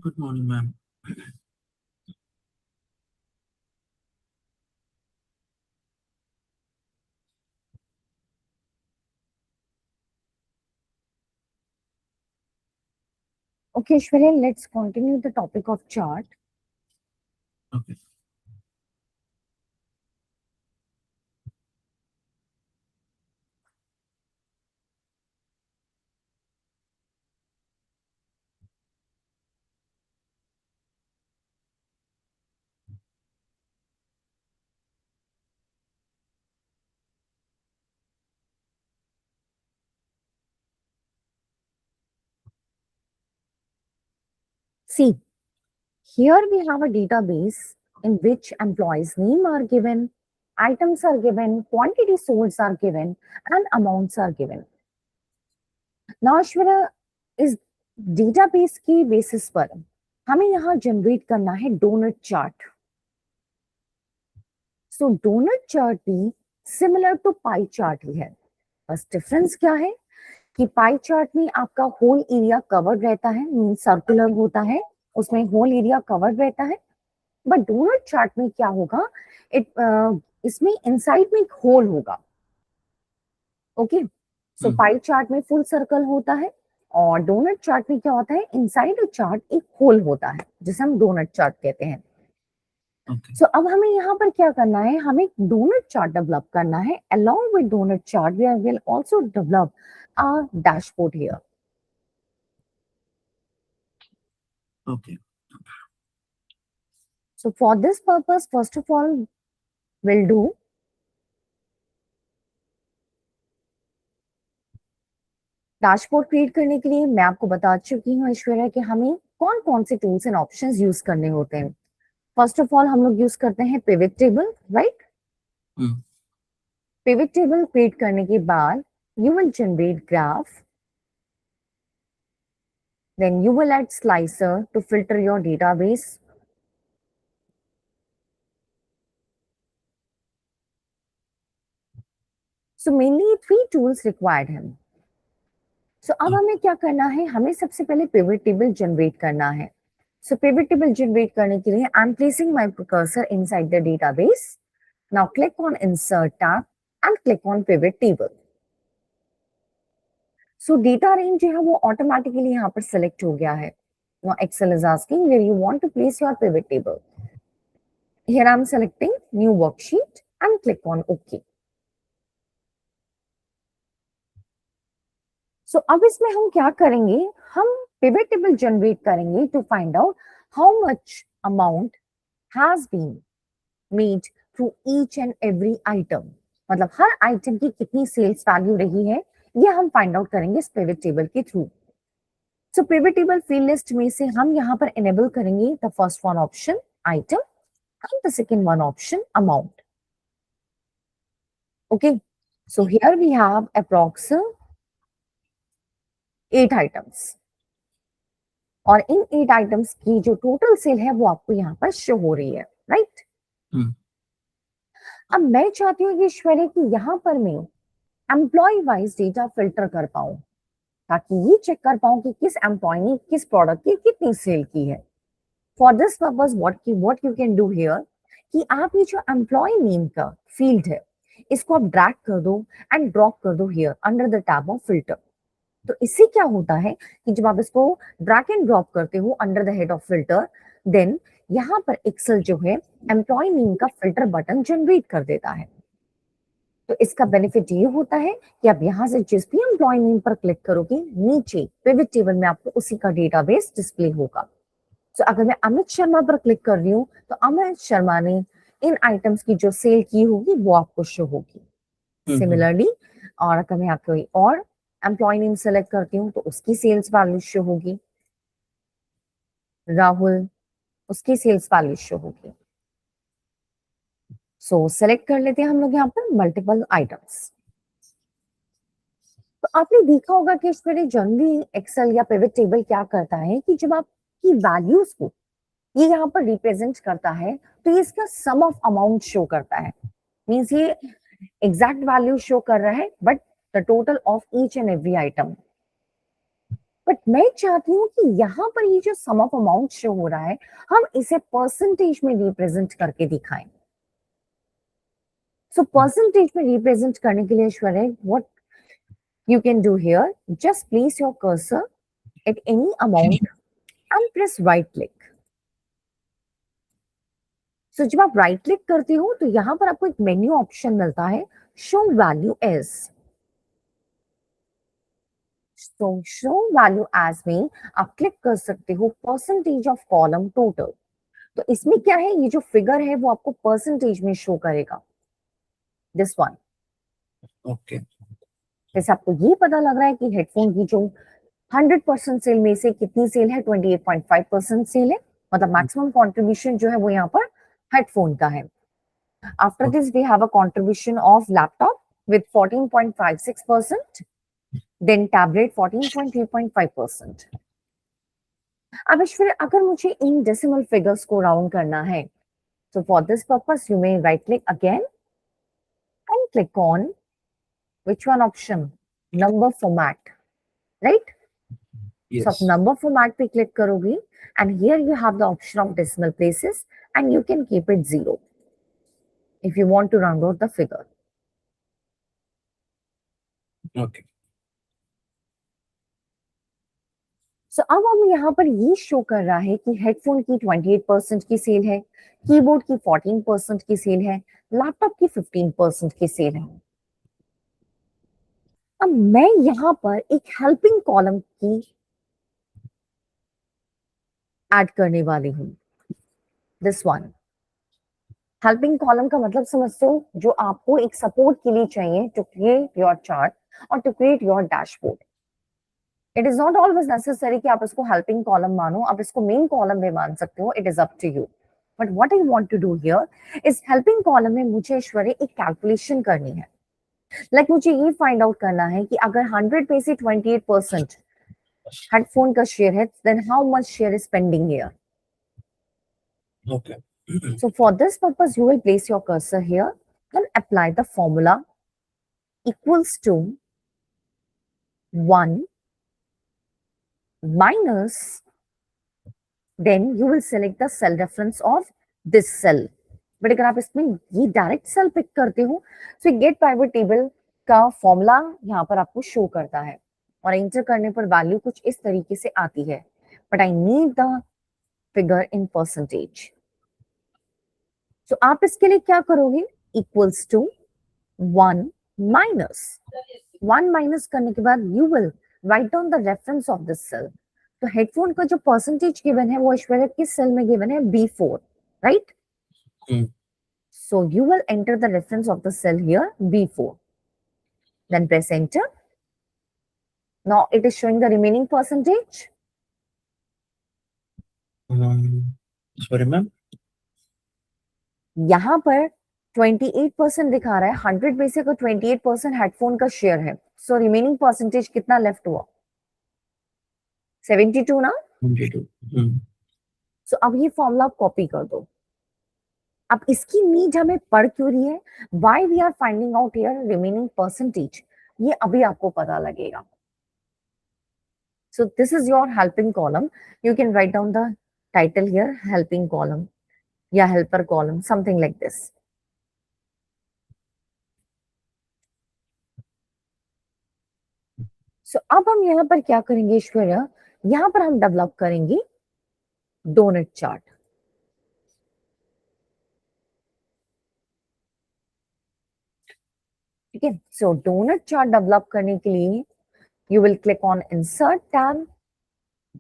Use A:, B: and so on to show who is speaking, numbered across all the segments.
A: Good morning, ma'am.
B: Okay, Shwari, let's continue the topic of chart.
A: Okay.
B: See, here we have a database in which employees' name are given, items are given, quantity sold are given, and amounts are given. Now, Shwara, इस database की basis पर हमें यहाँ generate करना है donut chart. सो donut chart भी similar to pie chart ही है. बस डिफरेंस क्या है कि पाई चार्ट में आपका होल एरिया कवर्ड रहता है, मीन सर्कुलर होता है, उसमें होल एरिया कवर्ड रहता है. बट डोनट चार्ट में क्या होगा, इसमें इनसाइड में एक होल होगा. ओके, सो पाई चार्ट में फुल सर्कल होता है और डोनट चार्ट में क्या होता है, इनसाइड द चार्ट एक होल होता है जिसे हम डोनट चार्ट कहते हैं.
A: Okay.
B: सो अब हमें यहाँ पर क्या करना है, हमें डोनट चार्ट डेवलप करना है. Along with donut chart we will also develop a dashboard here.
A: Okay.
B: So for this purpose, first of all, we'll do dashboard create करने के लिए मैं आपको बता चुकी हूँ ऐश्वर्या कि हमें कौन कौन से टूल्स एंड ऑप्शंस यूज करने होते हैं. फर्स्ट ऑफ ऑल हम लोग यूज करते हैं pivot table, right. Pivot table create करने के बाद you will generate graph, then you will add slicer to filter your database. So mainly three tools required हैं. So अब हमें क्या करना है, हमें सबसे पहले पिवट टेबल जनरेट करना है. So pivot table generate करने के लिए I'm placing my cursor inside the database. Now click on Insert tab and click on Pivot Table. So data range जो है वो automatically यहाँ पर select हो गया है. Now Excel is asking where you want to place your pivot table. Here I'm selecting New Worksheet and click on OK. So अब इसमें हम क्या करेंगे, हम pivot table generate करेंगे to find out how much amount has been made through each and every item. मतलब हर item की कितनी सेल्स वैल्यू रही है ये हम फाइंड आउट करेंगे इस पिवट टेबल के थ्रू. So pivot table field list में से हम यहाँ पर इनेबल करेंगे the first one option item and the second one option amount. Okay, so here we have approx 8 items और इन 8 आइटम्स की जो टोटल सेल है वो आपको यहाँ पर शो हो रही है, राइट. अब मैं चाहती हूँ ईश्वरी कि यहाँ पर मैं एम्प्लॉय वाइज डेटा फिल्टर कर पाऊं ताकि ये चेक कर पाऊं कि किस एम्प्लॉय ने किस प्रोडक्ट की कितनी सेल की है. For this purpose what you can do here कि आप ये जो एम्प्लॉय नेम का फील्ड है इसको आप ड्रैग कर दो एंड ड्रॉप कर दो here under the tab of filter. तो इससे क्या होता है कि जब आप इसको ड्रैग एंड ड्रॉप करते हो under the head of filter, then यहाँ पर एक्सेल जो है एम्प्लॉय नेम का फिल्टर बटन जनरेट कर देता है. तो इसका बेनिफिट ये होता है कि आप यहाँ से जिस भी एम्प्लॉय नेम पर क्लिक करोगे नीचे पिवट टेबल में आपको उसी का डेटाबेस डिस्प्ले होगा. तो अगर मैं अमित शर्मा पर क्लिक कर रही हूँ तो अमित शर्मा ने इन आइटम्स की जो सेल की होगी वो आपको शो होगी. सिमिलरली और अगर मैं आपको कोई और एम्प्लॉय नेम सेलेक्ट करती हूँ तो उसकी सेल्स वैल्यू शो होगी. राहुल, उसकी सेल्स वैल्यू शो होगी. सो सेलेक्ट कर लेते हैं हम लोग यहाँ पर मल्टीपल आइटम्स. तो आपने देखा होगा कि इसमें जनरली एक्सेल या पिवट टेबल क्या करता है कि जब आपकी वैल्यूज को ये यहाँ पर रिप्रेजेंट करता है तो ये इसका सम ऑफ अमाउंट शो करता है. मींस ये एग्जैक्ट वैल्यू शो कर रहा है but the total of each and every item. But मैं चाहती हूँ कि यहाँ पर ये जो सम ऑफ अमाउंट शो हो रहा है हम इसे परसेंटेज में रिप्रेजेंट करके दिखाएं। सो परसेंटेज में रिप्रेजेंट करने के लिए Aishwarya what you can do here, just place your cursor at any amount and press right click. So जब आप राइट क्लिक करते हो तो यहां पर आपको एक मेन्यू ऑप्शन मिलता है शो वैल्यू एज। तो शो वैल्यू एज में आप क्लिक कर सकते हो परसेंटेज ऑफ कॉलम टोटल। तो इसमें क्या है, ये जो फिगर है वो आपको परसेंटेज में शो करेगा, दिस वन।
A: ओके
B: जैसे आपको ये पता लग रहा है कि हेडफोन की जो 100% सेल में से कितनी सेल है, 28.5% सेल है, मतलब मैक्सिमम कंट्रीब्यूशन जो है वो यहाँ पर हेडफोन का है। After this we have a contribution of laptop with 14.56%, then tablet 14.3.5%। अब ईश्वर अगर मुझे इन डेसिमल फिगर्स को राउंड करना है तो for this purpose you may right click again and click on which one option, number format, right? So आप
A: यस
B: number format पे click करोगे and here you have the option of decimal places and you can keep it 0 if you want to round out the figure.
A: Okay
B: So अब हम यहाँ पर ये show कर रहा है कि हेडफोन की 28% की सेल है, कीबोर्ड की 14% की सेल है, लैपटॉप की 15% की सेल है। अब मैं यहाँ पर एक हेल्पिंग कॉलम की ऐड करने वाली हूँ, दिस वन। हेल्पिंग कॉलम का मतलब समझते हो, जो आपको एक सपोर्ट के लिए चाहिए टू क्रिएट योर चार्ट और to create your dashboard. It is not always necessary कि आप इसको हेल्पिंग कॉलम मानो, आप इसको मेन कॉलम भी मान सकते हो, it is up to you. But what I want to do here इस हेल्पिंग कॉलम में मुझे ऐश्वर्या एक कैलकुलेशन करनी है। लाइक मुझे ये फाइंड आउट करना है कि अगर 100 में से 28% हेडफोन का शेयर है, then how much share is pending here.
A: Okay
B: So for this purpose, you will place your cursor here and apply the formula equals to 1 minus, then you will select the cell reference of this cell. But अगर आप इसमें ये direct cell pick करते हो तो gate pivot table का formula यहाँ पर आपको शो करता है और एंटर करने पर वैल्यू कुछ इस तरीके से आती है, but I need the figure in percentage. तो आप इसके लिए क्या करोगे, इक्वल्स टू 1 माइनस करने के बाद you will write down the reference of this cell. तो हेडफोन का जो परसेंटेज गिवन है वो ऐश्वर्या किस सेल में गिवन है, B4, right? So you will enter the reference of the cell here, B4. Then press enter. Now it is showing the remaining percentage.
A: Sorry ma'am,
B: यहाँ पर 28% दिखा रहा है, 100 में से को 28% हेडफोन का शेयर है, सो रिमेनिंग परसेंटेज कितना लेफ्ट हुआ, 72 ना।
A: 22
B: सो अब ये फॉर्मूला कॉपी कर दो। अब इसकी नीड हमें पड़ क्यों रही है, why we are finding out here remaining percentage, ये अभी आपको पता लगेगा। So this is your helping column. You can write down the title here, helping column, या helper column, something like this. So अब हम यहाँ पर क्या करेंगे ऐश्वर्या, यहाँ पर हम डेवलप करेंगे डोनट चार्ट। ठीक है, सो डोनट चार्ट डेवलप करने के लिए you will click on insert tab,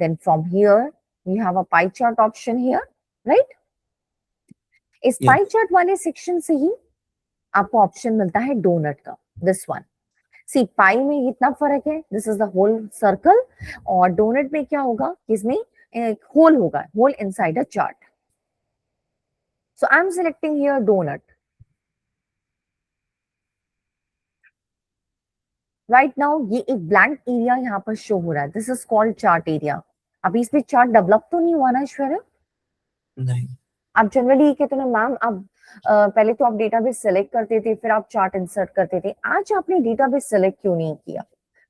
B: then from here you have a pie chart option here, right? इस
A: Yeah.
B: pie chart वाले सेक्शन से ही आपको ऑप्शन मिलता है डोनट का, दिस वन। सी पाई में इतना फर्क है, this is the whole circle, और डोनट में क्या होगा, इसमें एक होल होगा, hole inside a chart. So I am selecting here donut. Right now ये एक ब्लैंक एरिया यहाँ पर शो हो रहा है, this is called chart area. अभी इसमें चार्ट डेवलप तो नहीं हुआ ना ऐश्वर्या?
A: नहीं,
B: आप जनरली ये कहते ना मैम, आप पहले तो आप डेटाबेस सेलेक्ट करते थे फिर आप चार्ट इंसर्ट करते थे, आज आपने डेटाबेस सेलेक्ट क्यों नहीं किया?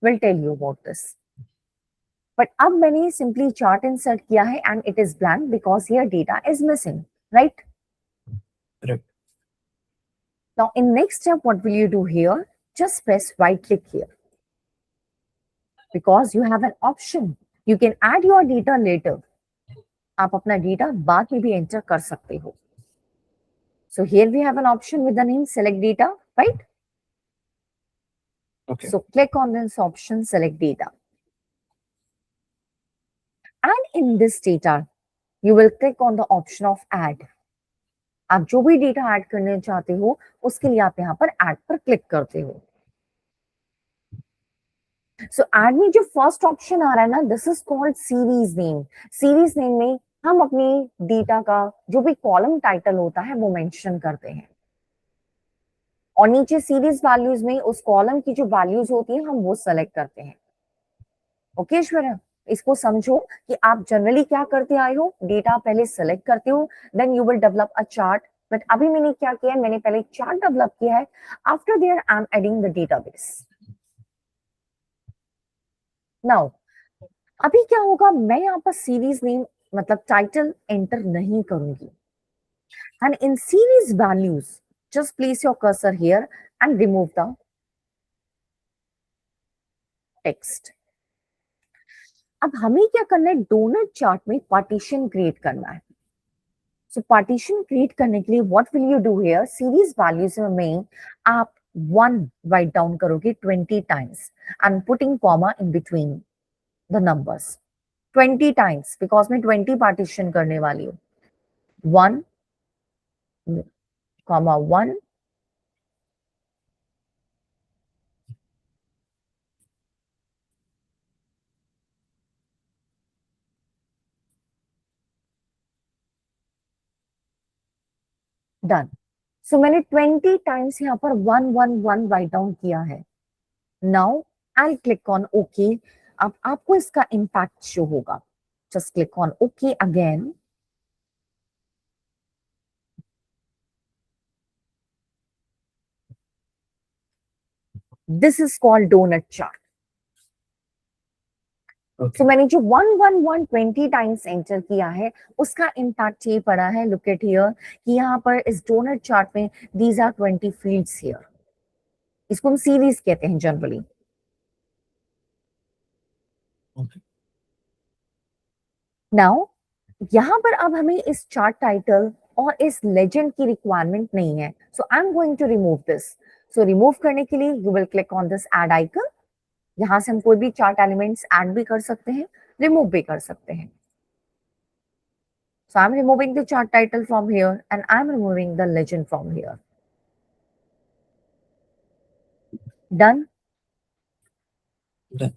B: Will tell you about this. But अब मैंने सिंपली चार्ट इंसर्ट किया है and it is blank because here data is missing, right?
A: Correct.
B: Now in next step, what will you do here? Just press right click here because you have an option. You can add your data later. आप अपना data बाद में भी enter कर सकते हो. So here we have an option with the name select data, right?
A: Okay.
B: So click on this option, select data. And in this data, you will click on the option of add. आप जो भी data add करना चाहते हो उसके लिए आप यहाँ पर ऐड पर क्लिक करते हो. सो ऐड में जो फर्स्ट ऑप्शन आ रहा है ना, this is called series name. Series name में हम अपनी डेटा का जो भी कॉलम टाइटल होता है वो मेंशन करते हैं और नीचे सीरीज वैल्यूज में उस कॉलम की जो वैल्यूज होती है हम वो सेलेक्ट करते हैं. ओके ऐश्वर्या, इसको समझो कि आप जनरली क्या करते आए हो, डेटा पहले सेलेक्ट करते हो, then you will develop a chart. But अभी मैंने क्या किया है, मैंने पहले चार्ट डेवलप किया है. After there I am adding the database. Now अभी क्या होगा, मैं यहाँ पर सीरीज नेम मतलब टाइटल एंटर नहीं करूंगी. And in series values just place your cursor here and remove the text. अब हमें क्या करना है, डोनट चार्ट में पार्टीशन क्रिएट करना है. सो पार्टीशन क्रिएट करने के लिए what will you do here, series values में आप 1 राइट डाउन करोगे 20 times and putting comma in between the numbers 20 times because मैं 20 पार्टीशन करने वाली हूँ. 1, 1, डन. सो मैंने 20 टाइम्स यहाँ पर 1 1 1 राइट डाउन किया है. Now I click on okay. अब आपको इसका इम्पैक्ट शो होगा. Just click on okay again. This is called donut chart.
A: Okay.
B: तो मैंने जो 1 1 1 20 टाइम्स एंटर किया है उसका इम्पैक्ट ये पड़ा है. लुक एट हियर कि यहाँ पर इस डोनट चार्ट में दीज आर 20 फील्ड्स हियर. इसको हम सीरीज कहते हैं जनरली.
A: Okay.
B: नाउ यहाँ पर अब हमें इस चार्ट टाइटल और इस लेजेंड की रिक्वायरमेंट नहीं है. So I am going to remove this. So remove करने के लिए you will click on this add icon. यहाँ से हम कोई भी चार्ट एलिमेंट्स ऐड भी कर सकते हैं, रिमूव भी कर सकते हैं. So I'm removing the chart title from here and I'm removing the legend from here. Done.
A: Done.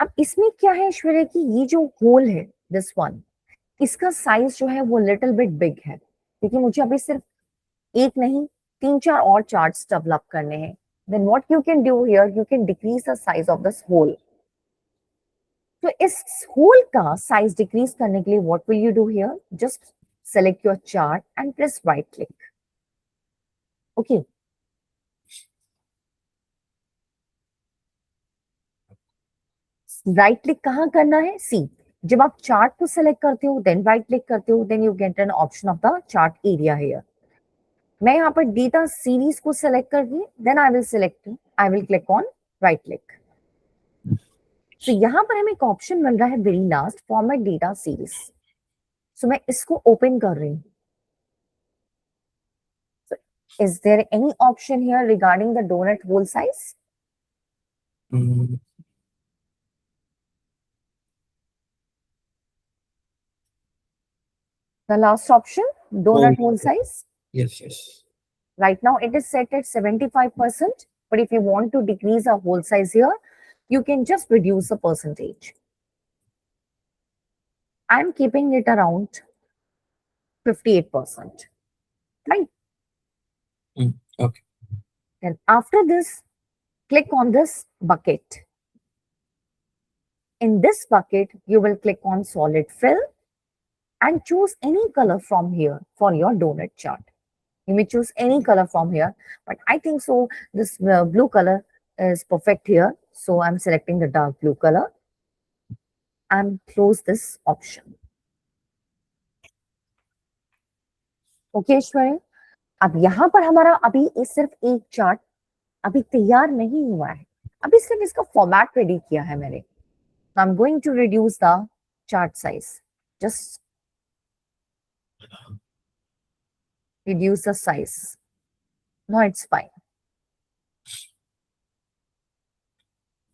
B: अब इसमें क्या है ऐश्वर्या कि ये जो होल है दिस वन, इसका साइज जो है वो लिटिल बिट बिग है क्योंकि मुझे अभी सिर्फ एक नहीं 3-4 और चार्ट्स डेवलप करने हैं. Then what you can do here, you can decrease the size of this hole. तो इस होल का साइज डिक्रीज करने के लिए what will you do here, just select your chart and press right click. Okay. Right click कहाँ करना है, सी जब आप चार्ट को सेलेक्ट करते हो देन राइट क्लिक करते हो, then you get an option of the chart area here. मैं यहाँ पर डेटा सीरीज को सेलेक्ट करके then I will click on right click. So यहाँ पर हमें एक ऑप्शन मिल रहा है very last, format data series. So मैं इसको ओपन कर रही हूँ. Is there any option here regarding the donut hole size?
A: Mm,
B: The last option, donut
A: Whole.
B: hole size.
A: Yes, yes.
B: Right now it is set at 75%, but if you want to decrease a hole size here, you can just reduce the percentage. I'm keeping it around 58%, right?
A: Okay.
B: And after this, click on this bucket. In this bucket, you will click on solid fill and choose any color from here for your donut chart. You may choose any color from here, but I think so this blue color is perfect here. So I'm selecting the dark blue color. and close this option. Okay Aishwarya, अब यहाँ पर हमारा अभी सिर्फ एक chart अभी तैयार नहीं हुआ है, अभी सिर्फ इसका फॉर्मेट रेडी किया है मैंने. I am going to reduce the chart size, just reduce the size. No, it's fine.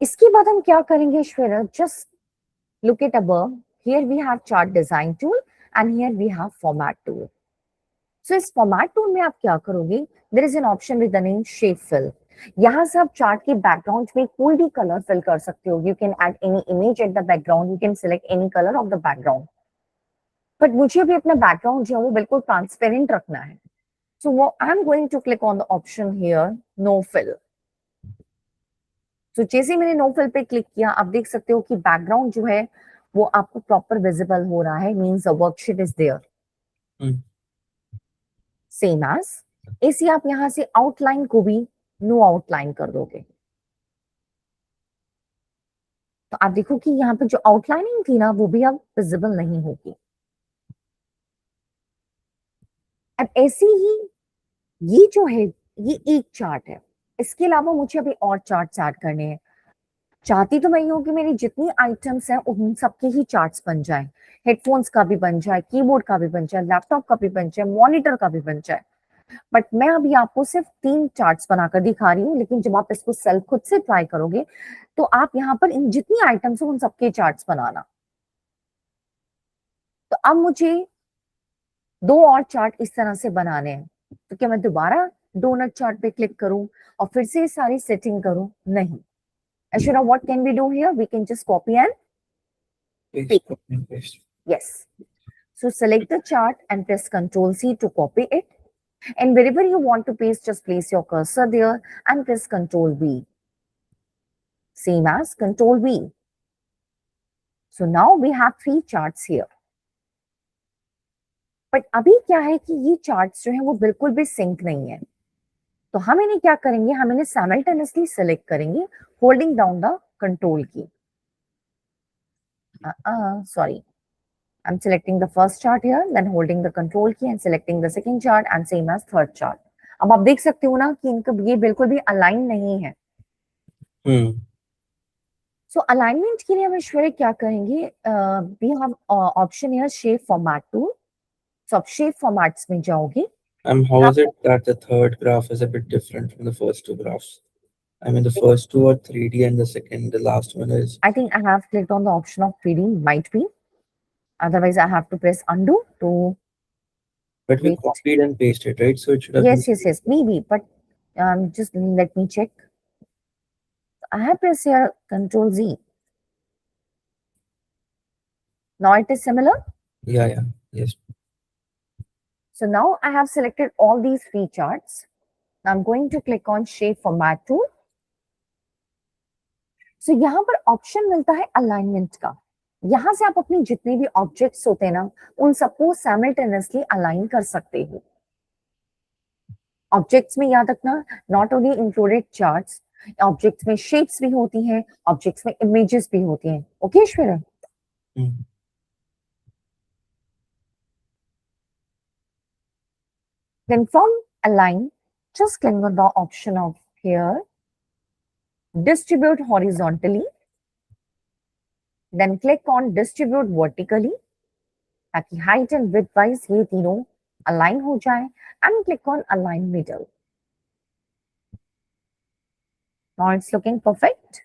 B: इसके बाद हम क्या करेंगे Shweta? Just look at above. Here we have chart design tool and here we have format tool. So इस format tool में आप क्या करोगे? There is an option with the name shape fill. यहाँ से आप चार्ट के बैकग्राउंड में कोई भी कलर फिल कर सकते हो. You can add any image at the background. You can select any color of the background. But मुझे भी अपना बैकग्राउंड जो है वो बिल्कुल ट्रांसपेरेंट रखना है. So I'm going to click on the option here, no fill. So जैसे मैंने no fill पे क्लिक किया, आप देख सकते हो कि बैकग्राउंड जो है वो आपको प्रॉपर विजिबल हो रहा है, means the worksheet is there. Same as ऐसे आप यहाँ से आउटलाइन को भी नो आउटलाइन कर दोगे. तो आप देखो कि यहाँ पे जो आउटलाइनिंग थी ना वो भी अब विजिबल नहीं होगी. अब ऐसे ही ये जो है ये एक चार्ट है, इसके अलावा मुझे अभी और चार्ट्स ऐड करने हैं. चाहती तो मैं ये हूँ कि मेरी जितनी आइटम्स हैं उन सबके ही चार्ट्स बन जाए. हेडफोन्स का भी बन जाए, कीबोर्ड का भी बन जाए, लैपटॉप का भी बन जाए, मॉनिटर का भी बन जाए. बट मैं अभी आपको सिर्फ 3 चार्ट्स बनाकर दिखा रही हूँ, लेकिन जब आप इसको सेल्फ खुद से ट्राई करोगे तो आप यहाँ पर इन जितनी आइटम्स हो उन सबके चार्ट्स बनाना. तो अब मुझे 2 और चार्ट इस तरह से बनाने हैं. तो क्या मैं दोबारा डोनट चार्ट पे क्लिक करूं और फिर से सारी सेटिंग करूं? नहीं. Ashura, what can we do here? We can just copy and
A: Paste, copy and paste.
B: yes. So select the chart and press Ctrl C to copy it. And wherever you want to paste, just place your cursor there and press Ctrl V. Same as Ctrl V. So now we have 3 charts here. But अभी क्या है कि ये charts जो है वो बिल्कुल भी सिंक नहीं है. तो हम इन्हें क्या करेंगे? हम इन्हें साइमल्टेनियसली सेलेक्ट करेंगे होल्डिंग डाउन द कंट्रोल की. Sorry. I'm selecting the first chart here, then holding the control key and selecting the second chart and same as third chart. अब आप देख सकते हो ना कि इनका ये बिल्कुल भी अलाइन नहीं है. So alignment के लिए हम ऐश्वर्या क्या करेंगे? We have option here shape format tool. So आप shape formats में जाओगे.
A: How is it that the third graph is a bit different from the first 2 graphs? I mean, the first 2 are 3D and the last one is...
B: I think I have clicked on the option of 3D, might be. Otherwise, I have to press undo to...
A: But we copied and pasted, right? So it should have
B: Yes, maybe. But just let me check. I have pressed here Ctrl Z. Now it is similar?
A: Yeah, yes.
B: So now I have selected all these 3 charts. Now I'm going to click on Shape Format tool. So यहाँ पर option मिलता है alignment का. यहाँ से आप अपनी जितने भी ऑब्जेक्ट्स होते हैं ना उन सबको साइमल्टेनियसली अलाइन कर सकते हो. ऑब्जेक्ट्स में याद रखना, not only included charts, objects में शेप्स भी होती हैं, ऑब्जेक्ट्स में इमेजेस भी होती हैं. Okay Aishwarya? Then from align, just click on the option of here, distribute horizontally, then click on distribute vertically ताकि height and width wise ये तीनों align हो जाए, and click on align middle. Now it's looking perfect.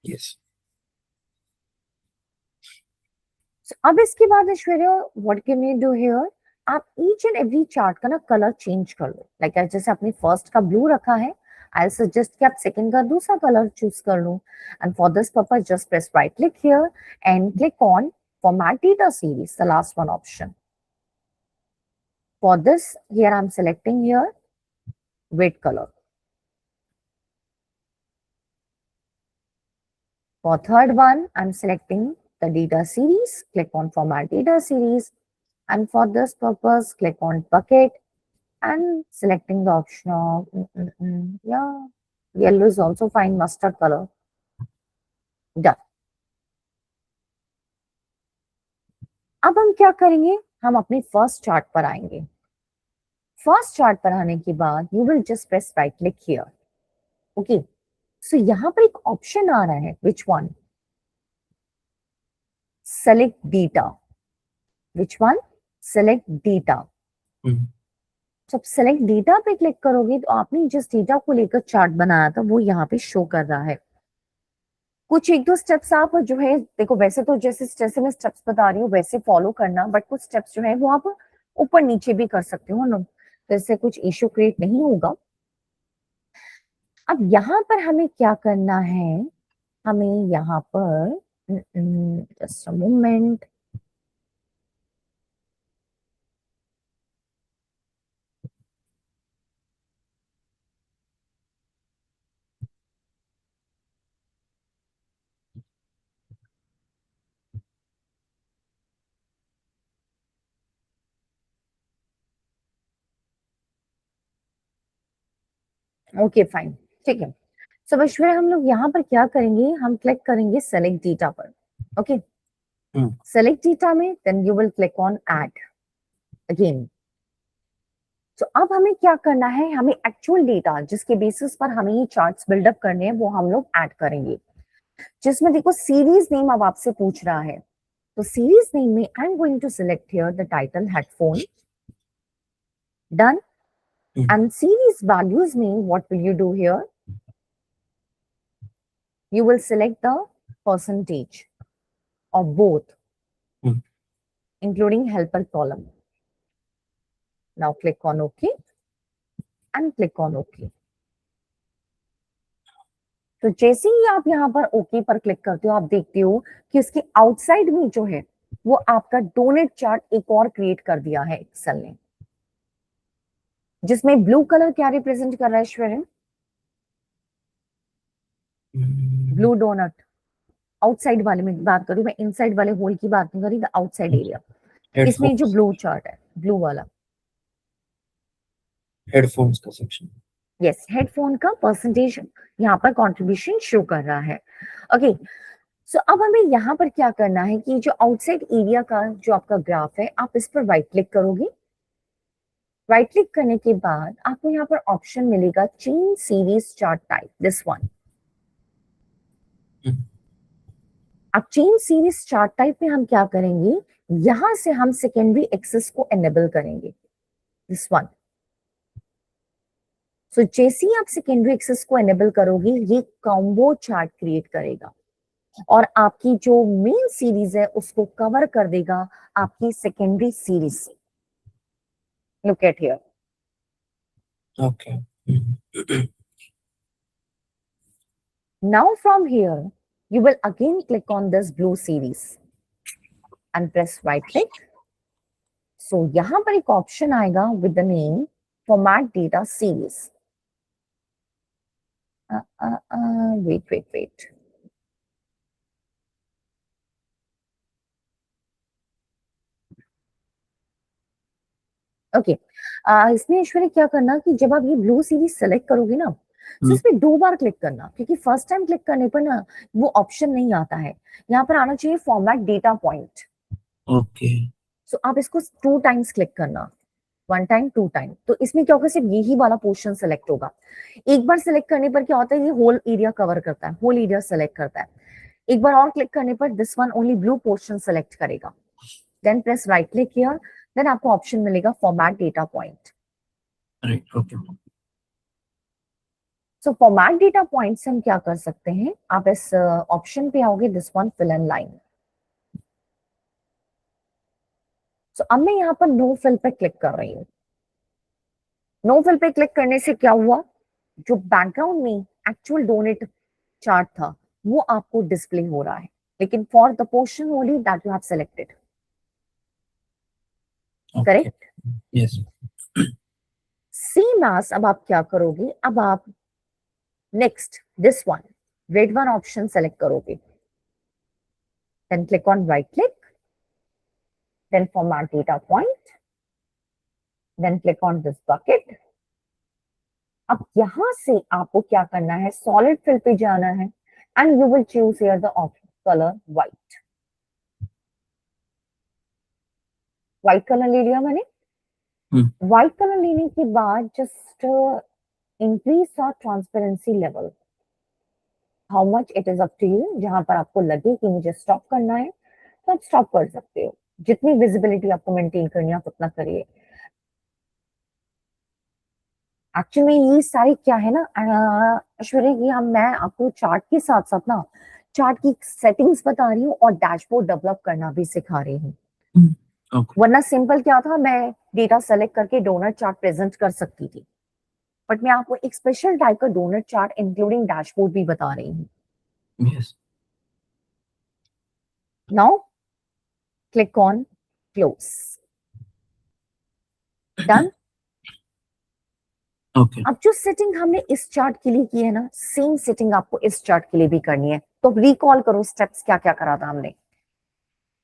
A: Yes.
B: So अब इसके बाद Aishwarya what can you do here? आप each and every chart का ना कलर चेंज कर लो. लाइक जैसे आपने फर्स्ट का ब्लू रखा है, आई सजेस्ट कि आप सेकंड का दूसरा कलर चूज कर लो. And for this purpose just press right click here and click on format data series, the last one option. For this, here I'm selecting here red color. For third one, I'm selecting the data series. Click on format data series. And for this purpose, click on bucket and selecting the option of, yeah, yellow is also fine, mustard color. Done. अब हम क्या करेंगे, हम अपने first chart पर आएंगे। First chart पर आने के बाद you will just press right click here. Okay, so यहां पर एक ऑप्शन आ रहा है, which one, select data. Which one, select data.
A: Hmm,
B: जब सेलेक्ट डेटा पे क्लिक करोगे तो आपने जिस डेटा को लेकर चार्ट बनाया था वो यहाँ पे शो कर रहा है। कुछ एक दो स्टेप्स आप जो है, देखो वैसे तो जैसे जैसे मैं स्टेप्स बता रही हूँ वैसे फॉलो करना, बट कुछ स्टेप्स जो है वो आप ऊपर नीचे भी कर सकते हो ना, तो इससे कुछ इश्यू क्रिएट नहीं होगा। अब यहाँ पर हमें क्या करना है, हमें यहाँ पर just a moment, okay fine, ठीक है। सो विश्वर हम लोग यहाँ पर क्या करेंगे, हम क्लिक करेंगे सेलेक्ट डेटा पर। ओके, सेलेक्ट डेटा में then you will click on add again. तो अब हमें क्या करना है, हमें एक्चुअल डेटा जिसके बेसिस पर हमें ये चार्ट्स बिल्डअप करने हैं वो हम लोग ऐड करेंगे, जिसमें देखो सीरीज नेम अब आपसे पूछ रहा है। तो सीरीज नेम में I am going to select here the title headphone, done. And series values में what will you do here, you will select the percentage of both, including helper column. Now click on OK and click on OK. तो जैसे ही आप यहाँ पर okay पर click करते हो आप देखते हो कि उसके आउटसाइड में जो है वो आपका डोनेट चार्ट एक और क्रिएट कर दिया है एक्सेल ने, जिसमें ब्लू कलर क्या रिप्रेजेंट कर रहा है श्वेरन, ब्लू डोनट। आउटसाइड वाले में बात करूं मैं, इनसाइड वाले होल की बात नहीं करी, द आउटसाइड एरिया। इसमें जो ब्लू चार्ट है, ब्लू वाला,
A: हेडफोन्स का सेक्शन।
B: यस, हेडफोन का परसेंटेज यहाँ पर कंट्रीब्यूशन शो कर रहा है। ओके, सो अब हमें यहाँ पर क्या करना है कि जो आउटसाइड एरिया का जो आपका ग्राफ है आप इस पर राइट क्लिक करोगे। राइट क्लिक करने के बाद आपको यहाँ पर ऑप्शन मिलेगा change series chart type, this one. अब चेंज सीरीज चार्ट टाइप में हम क्या करेंगे, यहां से हम सेकेंडरी एक्सेस को एनेबल करेंगे, दिस वन। सो जैसे ही आप सेकेंडरी एक्सेस को एनेबल करोगे ये कॉम्बो चार्ट क्रिएट करेगा और आपकी जो मेन सीरीज है उसको कवर कर देगा आपकी सेकेंडरी सीरीज से। Look at here.
A: Okay.
B: Now from here, you will again click on this blue series and press right click. So यहाँ पर एक ऑप्शन आएगा with the name format data series. Wait. Okay, इसमें ऐश्वर्या क्या करना कि जब आप ये ब्लू सीरीज सेलेक्ट करोगे ना तो इसमें 2 बार क्लिक करना, क्योंकि फर्स्ट टाइम क्लिक करने पर ना वो ऑप्शन नहीं आता है, यहाँ पर आना चाहिए फॉर्मेट डेटा पॉइंट।
A: ओके,
B: सो आप इसको 2 टाइम्स क्लिक करना, 1 टाइम 2 टाइम। तो इसमें क्या होगा, सिर्फ यही वाला पोर्शन सेलेक्ट होगा। एक बार सेलेक्ट करने पर क्या होता है, ये होल एरिया कवर करता है, होल एरिया सेलेक्ट करता है। एक बार और क्लिक करने पर this one only blue portion select करेगा। Then press right click here, then आपको ऑप्शन मिलेगा format data point.
A: Right, okay.
B: So format data point से हम क्या कर सकते हैं, आप इस ऑप्शन पे आओगे, this one fill in line. So अब मैं यहाँ पर नो फिल पे क्लिक कर रही हूँ। नो फिल पे क्लिक करने से क्या हुआ, जो बैकग्राउंड में एक्चुअल डोनेट चार्ट था वो आपको डिस्प्ले हो रहा है, लेकिन for the portion only that you have selected, correct.
A: Yes.
B: Same as अब आप क्या करोगे, अब आप next this one red one option select करोगे, then click on right click, then format data point, then click on this bucket. अब यहां से आपको क्या करना है, सॉलिड फिल पे जाना है and you will choose here the option colour white. White colour ले लिया मैंने। व्हाइट कलर लेने के बाद just increase the transparency level, how much it is up to you. जहां पर आपको लगे कि मुझे स्टॉप करना है तो आप स्टॉप कर सकते हो, जितनी विजिबिलिटी आपको मेंटेन करनी है आप उतना करिए। एक्चुअली ये सारी क्या है ना ऐश्वर्या की, हम मैं आपको चार्ट के साथ साथ ना चार्ट की सेटिंग्स बता रही हूँ और डैशबोर्ड डेवलप करना भी सिखा रही हूँ।
A: Okay.
B: वरना सिंपल क्या था, मैं डेटा सेलेक्ट करके डोनट चार्ट प्रेजेंट कर सकती थी, बट मैं आपको एक स्पेशल टाइप का डोनट चार्ट इंक्लूडिंग डैशबोर्ड भी बता रही हूँ।
A: Yes.
B: Now click on close. Done.
A: Okay.
B: अब जो सेटिंग हमने इस चार्ट के लिए की है ना, सेम सेटिंग आपको इस चार्ट के लिए भी करनी है। तो रिकॉल करो स्टेप्स क्या क्या करा था हमने।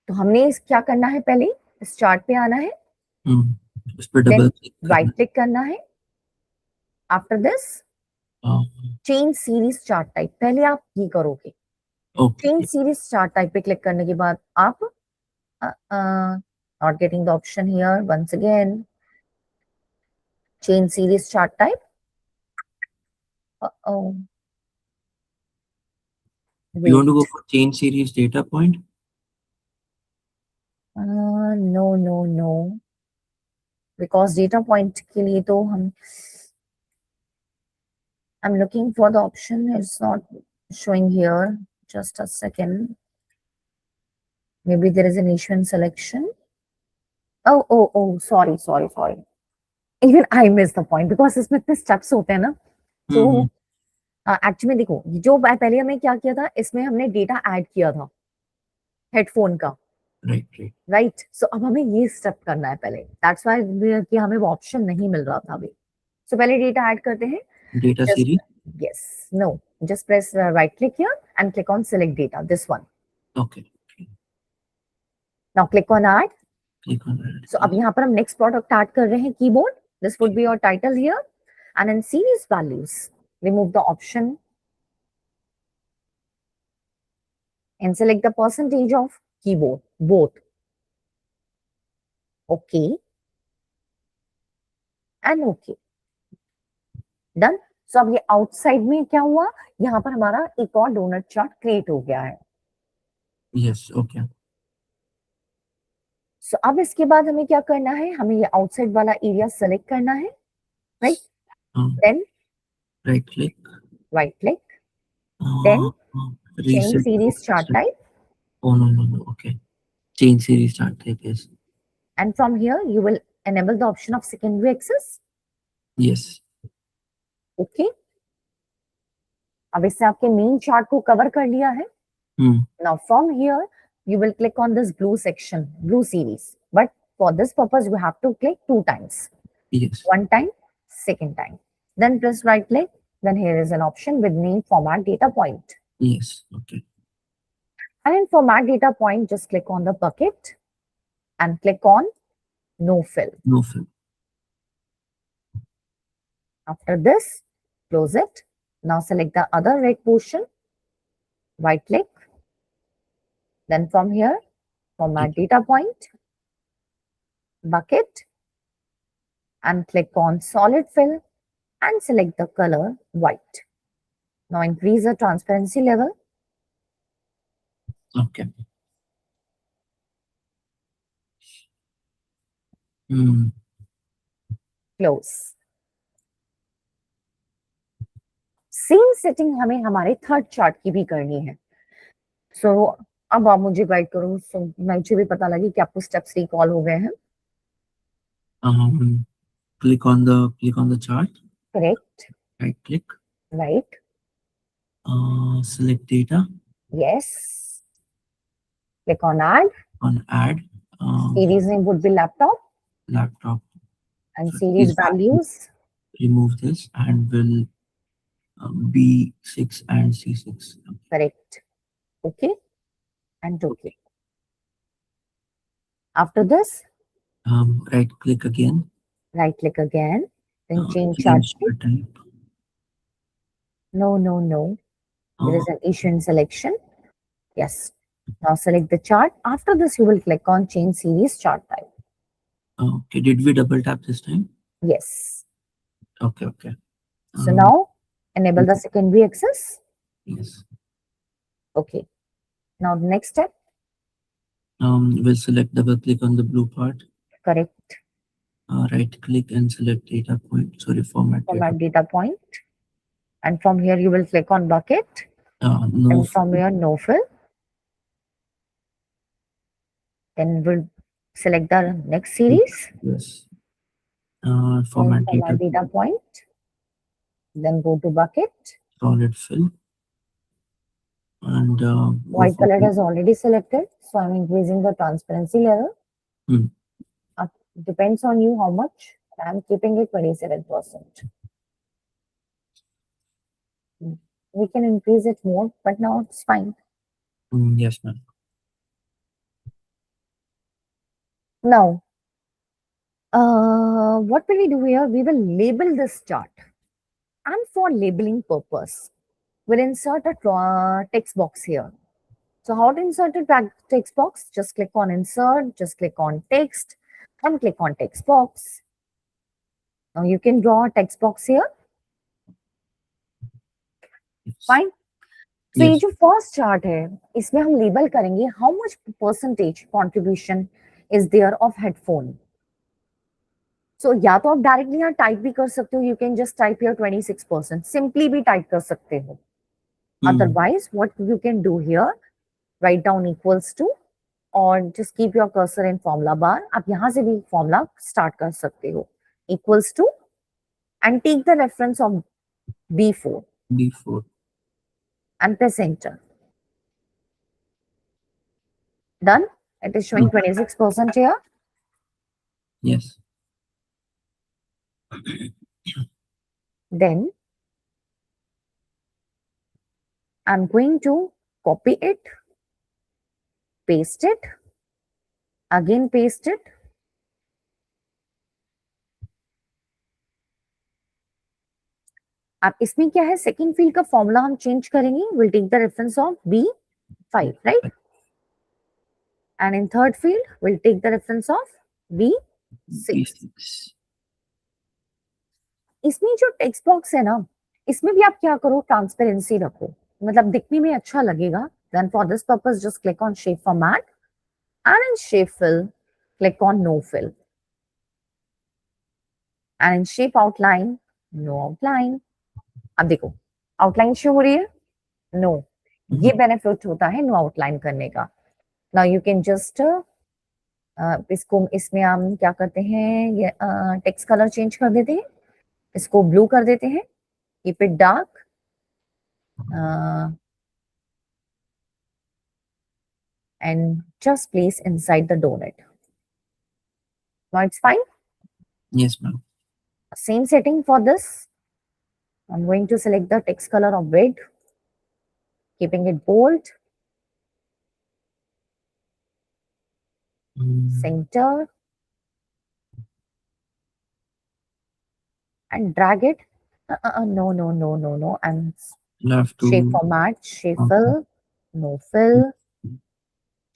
B: तो हमने क्या करना है, पहले इस चार्ट पे आना है,
A: उस पर डबल क्लिक
B: राइट
A: करना।
B: क्लिक करना है। After this change series chart type, पहले आप ये करोगे।
A: Okay.
B: Change series chart type पे क्लिक करने के बाद आप not getting the option here once again. Change series chart type,
A: You want to go
B: wait,
A: for change series data point?
B: no no no, because data point के लिए तो हम I'm looking for the option, it's not showing here, just a second, maybe there is an issue in selection. Oh, sorry, even I missed the point because इसमें इतने steps होते हैं ना। तो एक्चुअली देखो, जो पहले हमें क्या किया था, इसमें हमने डेटा ऐड किया था हेडफोन का,
A: Right.
B: राइट। सो अब हमें ये स्टेप करना है पहले, दैट्स व्हाई कि हमें वो ऑप्शन नहीं मिल रहा था अभी। सो पहले डेटा ऐड करते हैं।
A: Data series?
B: Yes, no, just press right click here and click on select data, this one.
A: Okay.
B: Now click on add.
A: Click on that.
B: So अब यहाँ पर हम next product ऐड कर रहे हैं, keyboard. This would be your title here, and in series values remove the option and select the percentage of keyboard both. Okay and okay, done. So अब ये outside में क्या हुआ, यहाँ पर हमारा एक और डोनट चार्ट क्रिएट हो गया है।
A: Yes. Okay.
B: सो अब इसके बाद हमें क्या करना है, हमें ये आउटसाइड वाला एरिया सेलेक्ट करना है, right. Then
A: Right click.
B: right click, then change
A: Reset.
B: series chart type,
A: Oh no. Okay. Change series chart type. Yes.
B: and from here you will enable the option of secondary access.
A: Yes.
B: Okay, अब इससे आपके main chart को cover कर लिया है। Now from here you will click on this blue section, blue series, but for this purpose you have to click 2 times.
A: Yes.
B: One time, second time, then press right click, then here is an option with name format data point.
A: Yes. Okay.
B: And in format data point, just click on the bucket and click on no fill.
A: No fill.
B: After this, close it. Now select the other red portion, right click. Then from here, format data point, bucket, and click on solid fill and select the color white. Now increase the transparency level.
A: Okay.
B: Close. Same setting हमें हमारे third chart की भी करनी है। सो अब आप मुझे guide करो, मुझे भी पता लगे कि आपको स्टेप्स रिकॉल हो गए हैं।
A: Click on the chart.
B: Correct.
A: Right click.
B: Right.
A: Select data.
B: Yes. Click on add.
A: On add.
B: Series name would be laptop.
A: Laptop.
B: And
A: So
B: series
A: these
B: values.
A: Remove this and will B6 and C6.
B: Correct. Okay. And okay. After this,
A: right click again.
B: right click again. Then change chart type. No. There is an issue in selection. Yes. Now select the chart. After this, you will click on change series chart type.
A: Okay, did we double tap this time?
B: Yes.
A: Okay.
B: So now enable the secondary access.
A: Yes.
B: Okay. Now the next step.
A: We'll select double click on the blue part.
B: Correct.
A: Right click and select data point. Sorry, format
B: Data point. And from here you will click on bucket.
A: No.
B: And from here no fill. Then we'll select the next series.
A: Yes. Format
B: data point. Then go to bucket.
A: Solid fill. And
B: white color is already selected, so I'm increasing the transparency level. Depends on you how much. I'm keeping it 27%. We can increase it more, but now it's fine.
A: Yes, ma'am.
B: Now, what will we do here? We will label this chart, and for labeling purpose, we'll insert a text box here. So how to insert a text box? Just click on insert, just click on text, and click on text box. Now you can draw a text box here. Fine. So ये जो first chart है इसमें हम label करेंगे how much percentage contribution is there of headphone. So या तो आप directly यहाँ टाइप भी कर सकते हो. You can just type your 26%. Simply भी टाइप कर सकते हो. Otherwise what you can do here, right down equals to और just keep your cursor in formula bar. आप यहाँ से भी फॉर्मूला स्टार्ट कर सकते हो. Equals to and take the reference of B4 and press enter. Done. It is showing 26% here.
A: Yes.
B: Then I'm going to copy it, paste it, again paste it. अब इसमें क्या है, सेकंड फील्ड का formula हम change करेंगे. Will take the reference of B5, right? And in third field will take the reference of B6. इसमें जो text box है ना, इसमें भी आप क्या करो, ट्रांसपेरेंसी रखो, मतलब दिखने में अच्छा लगेगा. Then for this purpose just click on shape format and in shape fill click on no fill and in shape outline no outline. अब देखो आउटलाइन शो हो रही है. नो, ये बेनिफिट होता है नो आउटलाइन करने का. नाउ यू कैन जस्ट इसको, इसमें हम क्या करते हैं, ये टेक्स्ट कलर चेंज कर देते हैं, इसको ब्लू कर देते हैं. Keep it dark and just place inside the donut. Now it's fine.
A: Yes, ma'am.
B: Same setting for this. I'm going to select the text color of red, keeping it bold. Center. And drag it. No. And shape format, shape fill, no fill,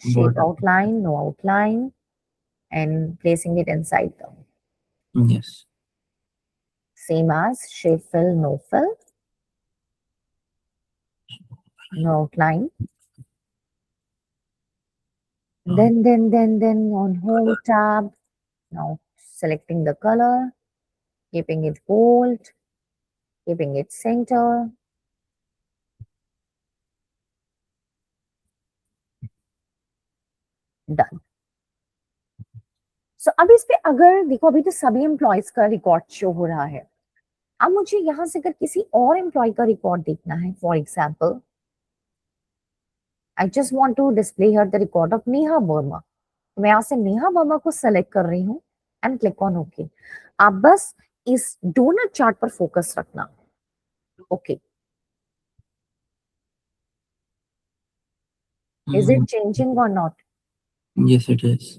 B: shape outline, no outline, and placing it inside them.
A: Yes.
B: Same as shape fill, no fill, no outline. Then on home tab, now selecting the color, keeping it bold, keeping it center. Done. So अब इस पे अगर देखो, अभी तो सभी employees का record show हो रहा है. अब मुझे यहाँ से अगर किसी और एम्प्लॉय का रिकॉर्ड देखना है, for example I just want to display here the record of Neha Verma. मैं यहाँ से नेहा वर्मा को सेलेक्ट कर रही हूँ एंड क्लिक ऑन ओके. आप बस इस डोनट चार्ट पर फोकस रखना. Okay. Is it changing or not?
A: Yes, it is.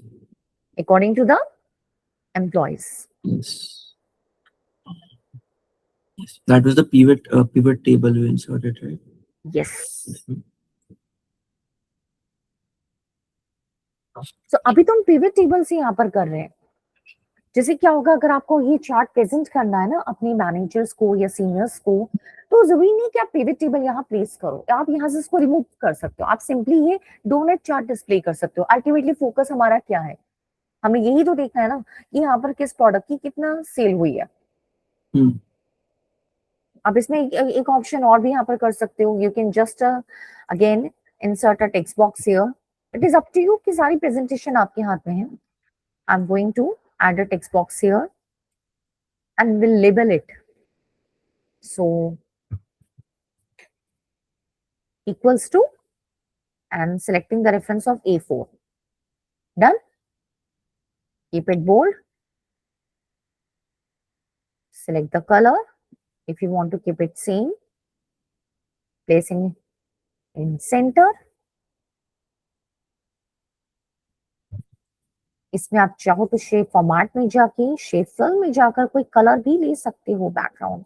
B: According to the employees.
A: Yes. Yes. That was the pivot table we inserted, right?
B: Yes. So अभी तो हम pivot table से यहाँ पर कर रहे हैं. जैसे क्या होगा अगर आपको ये चार्ट प्रेजेंट करना है ना अपने मैनेजर्स को या सीनियर्स को, तो जरूरी नहीं कि आप पिवट टेबल यहाँ प्लेस करो, आप यहाँ से इसको रिमूव कर सकते हो, आप सिंपली ये डोनट चार्ट डिस्प्ले कर सकते हो। अल्टीमेटली फोकस हमारा क्या है, हमें यही तो देखना है ना कि यहाँ पर किस प्रोडक्ट की कितना सेल हुई है। अब इसमें एक ऑप्शन और भी यहाँ पर कर सकते हो, you can just again insert a text box here, it is up to you कि सारी प्रेजेंटेशन आपके हाथ में है। I am going to add a text box here and we'll label it. So equals to and selecting the reference of A4. Done. Keep it bold. Select the color. If you want to keep it same, placing in center. इसमें आप चाहो तो shape format में जाके shape fill में जाकर कोई colour भी ले सकते हो बैकग्राउंड,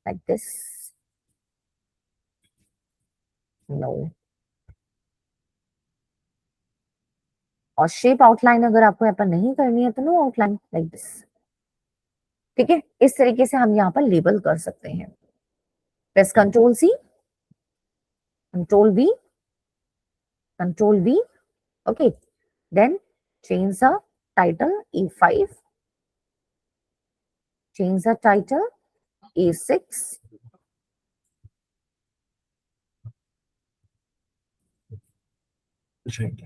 B: like this. No. और शेप आउटलाइन अगर आपको यहाँ पर नहीं करनी है तो नो आउटलाइन, लाइक दिस। ठीक है, इस तरीके से हम यहाँ पर लेबल कर सकते हैं। Press control C, control V, control V. Okay, then change the title E5, change the title E6,
A: Right.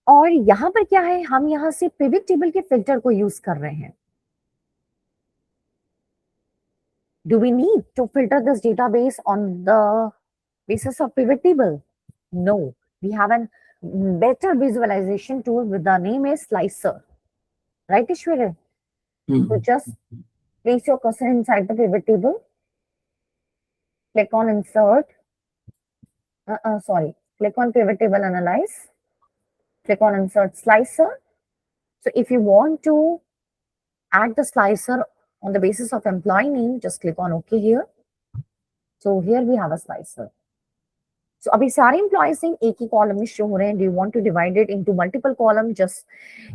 B: और यहाँ पर क्या है, हम यहाँ से पिवट टेबल के फिल्टर को यूज कर रहे हैं। Do we need to filter this database on the basis of pivot table? No, we have a better visualization tool with the name is Slicer, right Ishwarya? So just place your cursor inside the pivot table, click on insert, click on pivot table analyze, click on insert slicer. So if you want to add the slicer on the basis of employee name, just click on OK here. So here we have a slicer. So अभी सारे employees name एक ही column में show हो रहे हैं. Do you want to divide it into multiple columns? Just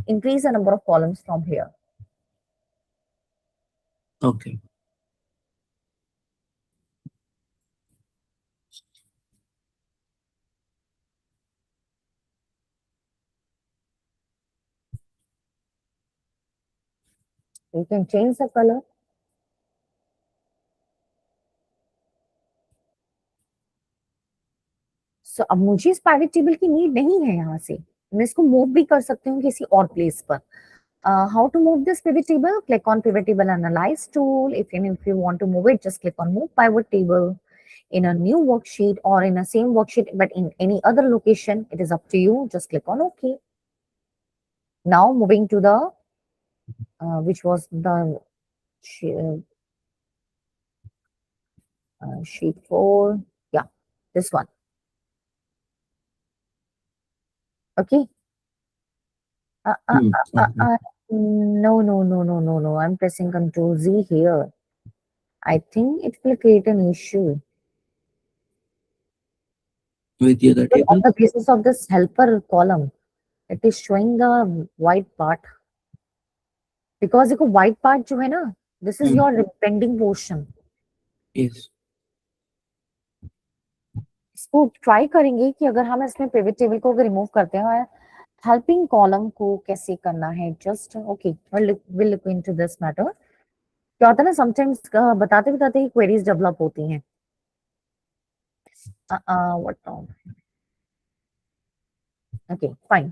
B: increase the number of columns from here.
A: Okay.
B: You can change the color. So अब मुझे इस pivot table की नीड नहीं है यहाँ से, मैं इसको मूव भी कर सकती हूँ किसी और प्लेस पर. How to move this pivot table? Click on pivot table analyze tool. If you want to move it, just click on move pivot table in a new worksheet or in a same worksheet but in any other location. It is up to you. Just click on OK. Now moving to the which was the sheet 4. Yeah, this one. Okay. No. I'm pressing Control Z here. I think it will create an issue.
A: With the other table?
B: On the basis of this helper column, it is showing the white part. Because देखो white part जो है ना, this is your pending portion.
A: Yes.
B: इसको try करेंगे कि अगर हम इसमें पिवट टेबल को अगर रिमूव करते हैं, हेल्पिंग कॉलम को कैसे करना है. Just okay, will look into this matter. क्या होता है ना, समटाइम्स बताते बताते ही क्वेरीज डेवलप होती हैं. Okay fine.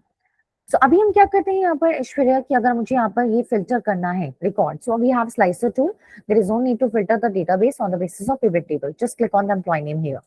B: सो अभी हम क्या करते हैं यहाँ पर ऐश्वर्या कि अगर मुझे यहाँ पर ये फिल्टर करना है record, so we have slicer tool. There is no need to filter the database on the basis of pivot table. Just click on the employee name here.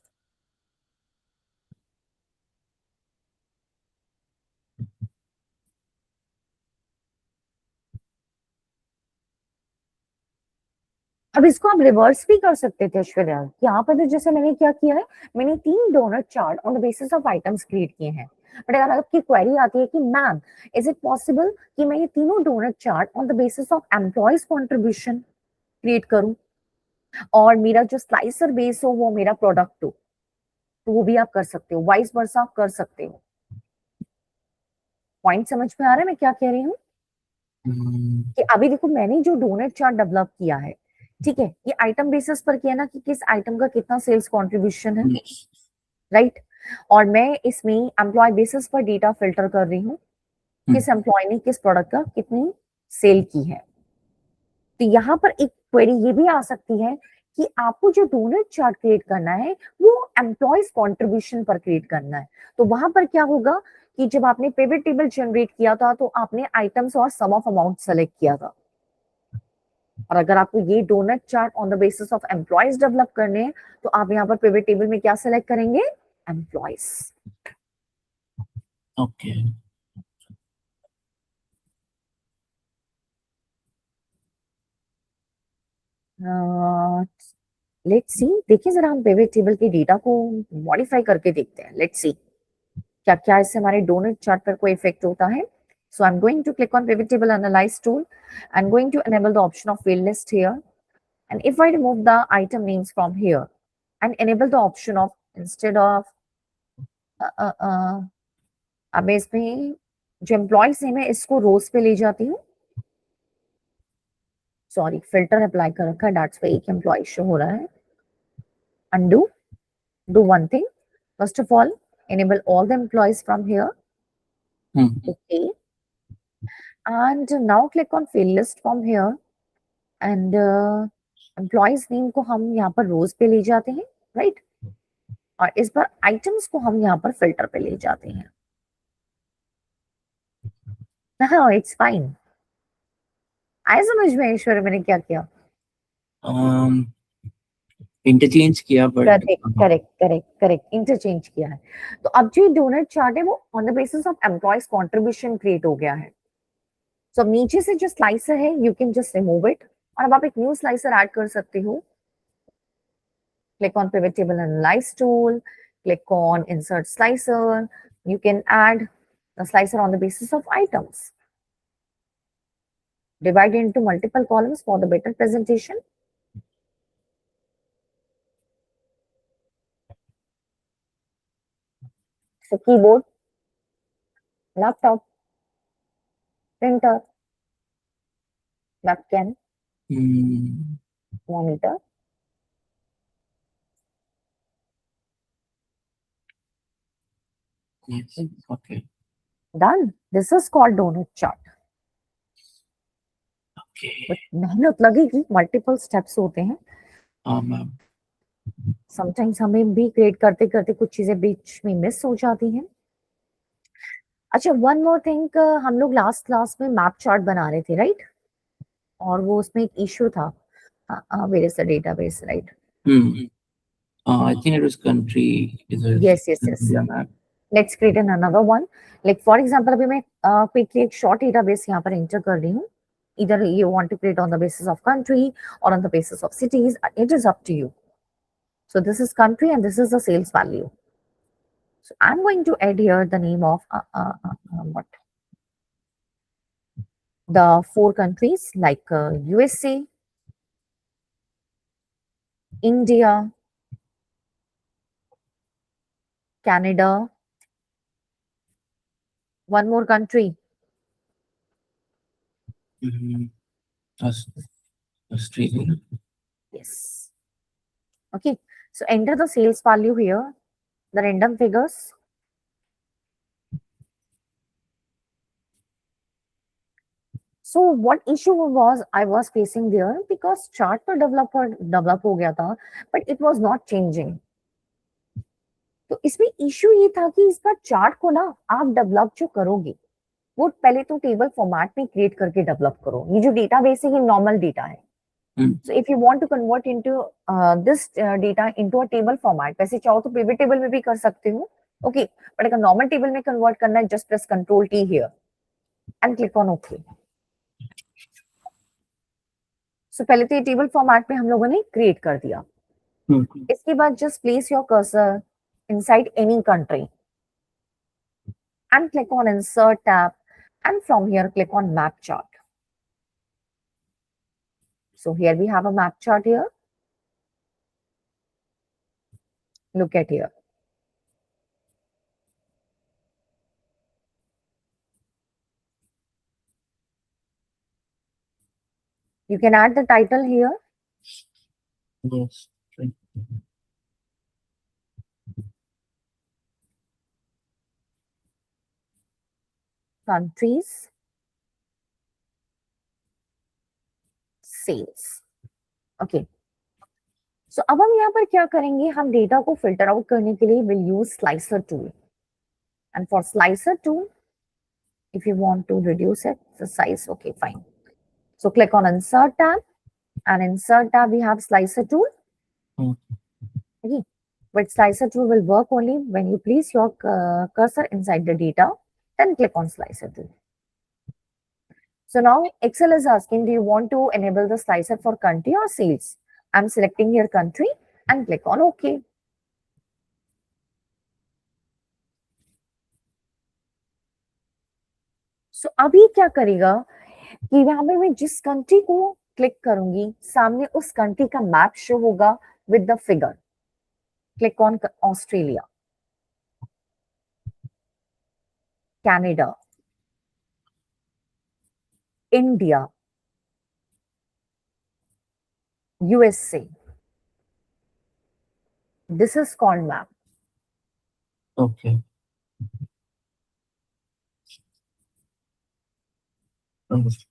B: अब इसको आप रिवर्स भी कर सकते थे ऐश्वर्या. यहाँ पर तो जैसे मैंने क्या किया है, मैंने 3 donut chart on the basis of items create किए हैं. बट अगर आपकी क्वेरी आती है कि मैम इज इट पॉसिबल कि मैं ये तीनों donut chart on the basis of employees contribution create करूं और मेरा जो स्लाइसर बेस हो वो मेरा प्रोडक्ट हो, तो वो भी आप कर सकते हो, वाइस वर्सा आप कर सकते हो। पॉइंट समझ में आ रहा है मैं क्या कह रही हूँ? कि अभी देखो मैंने जो डोनट चार्ट डेवलप किया है, ठीक है, ये आइटम बेसिस पर किया ना कि किस आइटम का कितना सेल्स कंट्रीब्यूशन है, राइट? और मैं इसमें एम्प्लॉय बेसिस पर डेटा फिल्टर कर रही हूँ, किस एम्प्लॉय ने किस प्रोडक्ट का कितनी सेल की है। तो यहाँ पर एक क्वेरी ये भी आ सकती है कि आपको जो डोनट चार्ट क्रिएट करना है वो एम्प्लॉयज कंट्रीब्यूशन पर क्रिएट करना है। तो वहां पर क्या होगा कि जब आपने पिवट टेबल जनरेट किया था तो आपने आइटम्स और सम ऑफ अमाउंट सेलेक्ट किया था, और अगर आपको ये donut chart on the basis of employees develop करने हैं तो आप यहाँ पर पिवट टेबल में क्या सेलेक्ट करेंगे? एम्प्लॉयज।
A: ओके।
B: लेट्स सी, देखिए जरा हम पिवट टेबल के डेटा को मॉडिफाई करके देखते हैं। लेट्स सी क्या क्या इससे हमारे डोनट चार्ट पर कोई इफेक्ट होता है। So I'm going to click on pivot table analyze tool. I'm going to enable the option of field list here. And if I remove the item names from here and enable the option of instead of अब मैं इसमें जो employees name है इसको रोज पे ले जाती हूँ। सॉरी, फिल्टर अप्लाई कर रखा है, डाट्स पे एक एम्प्लॉय शो हो रहा है। Undo, do one thing. First of all, enable all the employees from here. Okay. And now click on field list from here. And employees name को हम यहाँ पर रोज पे ले जाते हैं, राइट? और इस बार आइटम्स को हम यहाँ पर फिल्टर पे ले जाते हैं। हाँ, इट्स फाइन। आए समझ में ईश्वर मैंने क्या किया?
A: इंटरचेंज किया, बट
B: करेक्ट इंटरचेंज किया है। तो अब जो डोनट चार्ट है वो on the basis of employees contribution create हो गया है। सो नीचे से जो स्लाइसर है you can just remove it, और अब आप एक न्यू स्लाइसर ऐड कर सकते हो। Click on pivot table analyze tool, click on insert slicer. You can add the slicer on the basis of items. Divide it into multiple columns for the better presentation. So keyboard, laptop, printer, webcam, monitor.
A: Yes. Okay.
B: Done. This is called donut chart.
A: Okay.
B: But मेहनत लगेगी, multiple steps होते हैं।
A: Ma'am.
B: Sometimes हमें भी create करते करते कुछ चीजें बीच में मिस हो जाती हैं। अच्छा, वन मोर थिंग, हम लोग लास्ट क्लास में मैप चार्ट बना रहे थे, राइट? और वो उसमें एक इश्यू था, where is the database, right?
A: I think it was country.
B: Yes. Let's create another one. Like for example, अभी मैं quickly एक short database यहाँ पर enter कर रही हूँ. Either you want to create on the basis of country or on the basis of cities. It is up to you. So this is country and this is the sales value. So I'm going to add here the name of what? The 4 countries like USA, India, Canada, one more country.
A: Australia.
B: Yes. Okay. So enter the sales value here, the random figures. So what issue was I was facing there, because chart तो develop हो गया था, but it was not changing. तो इसमें issue ये था कि इस बार चार्ट को ना आप डेवलप जो करोगे वो पहले तो टेबल फॉर्मेट में क्रिएट करके डेवलप करो। ये जो डेटाबेस है ये नॉर्मल डेटा है। So if you want to convert into this data into a table format, वैसे चाहो तो पिवट टेबल में भी कर सकते हो, ओके, बट अगर नॉर्मल टेबल में कन्वर्ट करना है just press control T here and click on okay. So पहले तो ये टेबल फॉर्मेट में हम लोगों ने क्रिएट कर दिया। इसके बाद just place your cursor inside any country. and click on Insert tab, and from here click on Map Chart. So here we have a map chart here. Look at here. You can add the title here.
A: Yes.
B: Countries, sales. Okay. So अब हम यहाँ पर क्या करेंगे, हम data को filter out करने के लिए will use slicer tool. And for slicer tool, if you want to reduce it, the size, okay, fine. So click on Insert tab, and Insert tab we have slicer tool. Okay. But slicer tool will work only when you place your cursor inside the data, then click on slicer tool. So now Excel is asking, do you want to enable the slicer for country or sales? I'm selecting here country and click on OK. So अभी क्या करेगा कि यहाँ पे मैं जिस country को click करूंगी, सामने उस कंट्री का मैप शो होगा with the figure. Click on Australia, Canada, India, USA. This is called map.
A: Okay. Understood.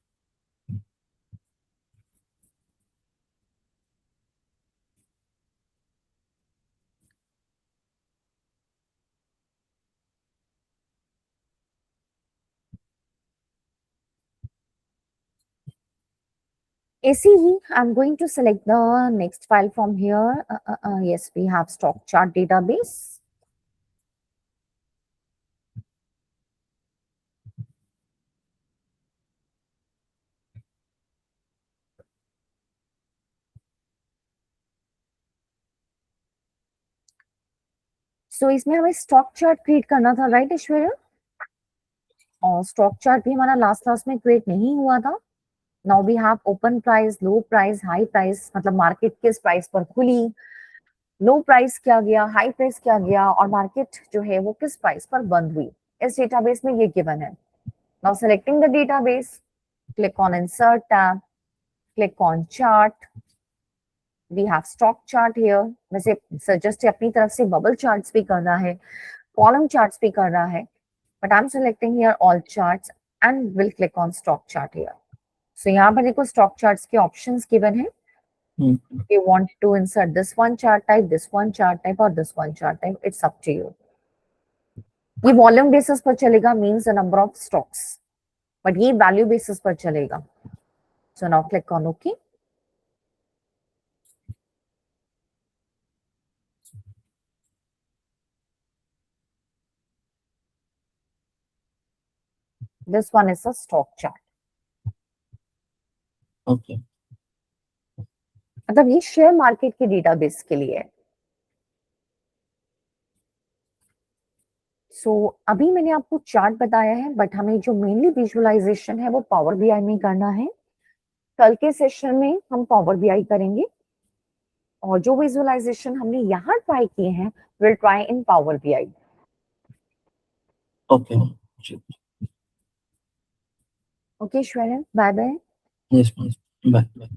B: ACE, I'm going to select the next file from here. Yes, we have stock chart database. So इसमें हमें stock chart create करना था, right Aishwarya? और stock chart भी हमारा last में create नहीं हुआ था. Now we have open price, low price, high price, मतलब मार्केट किस प्राइस पर खुली, लो प्राइस क्या गया, हाई प्राइस क्या गया, और मार्केट जो है वो किस प्राइस पर बंद हुई. इस डेटाबेस में ये गिवन है. Now selecting the database, click on insert tab, click on chart. We have stock chart here. वैसे सजेस्ट अपनी तरफ से बबल चार्ट्स भी कर रहा है, कॉलम चार्ट्स भी कर रहा है, but I'm selecting here all charts and will click on stock chart here. So यहाँ पर देखो stock charts के options given है. If you want to insert this one chart type, this one chart type, or this one chart type, it's up to you. ये volume basis पर चलेगा, means the number of stocks, but ये value basis पर चलेगा. So now click on OK. This one is a stock chart.
A: Okay.
B: मतलब ये share market के database के लिए है. सो अभी मैंने आपको चार्ट बताया है, बट हमें जो मेनली विजुअलाइजेशन है वो पावर बीआई में करना है. कल के सेशन में हम पावर बीआई करेंगे, और जो विजुअलाइजेशन हमने यहाँ ट्राई किए हैं will try in power BI.
A: Okay.
B: Okay श्वेरन, bye bye.
A: Yes, please. Bye. Bye.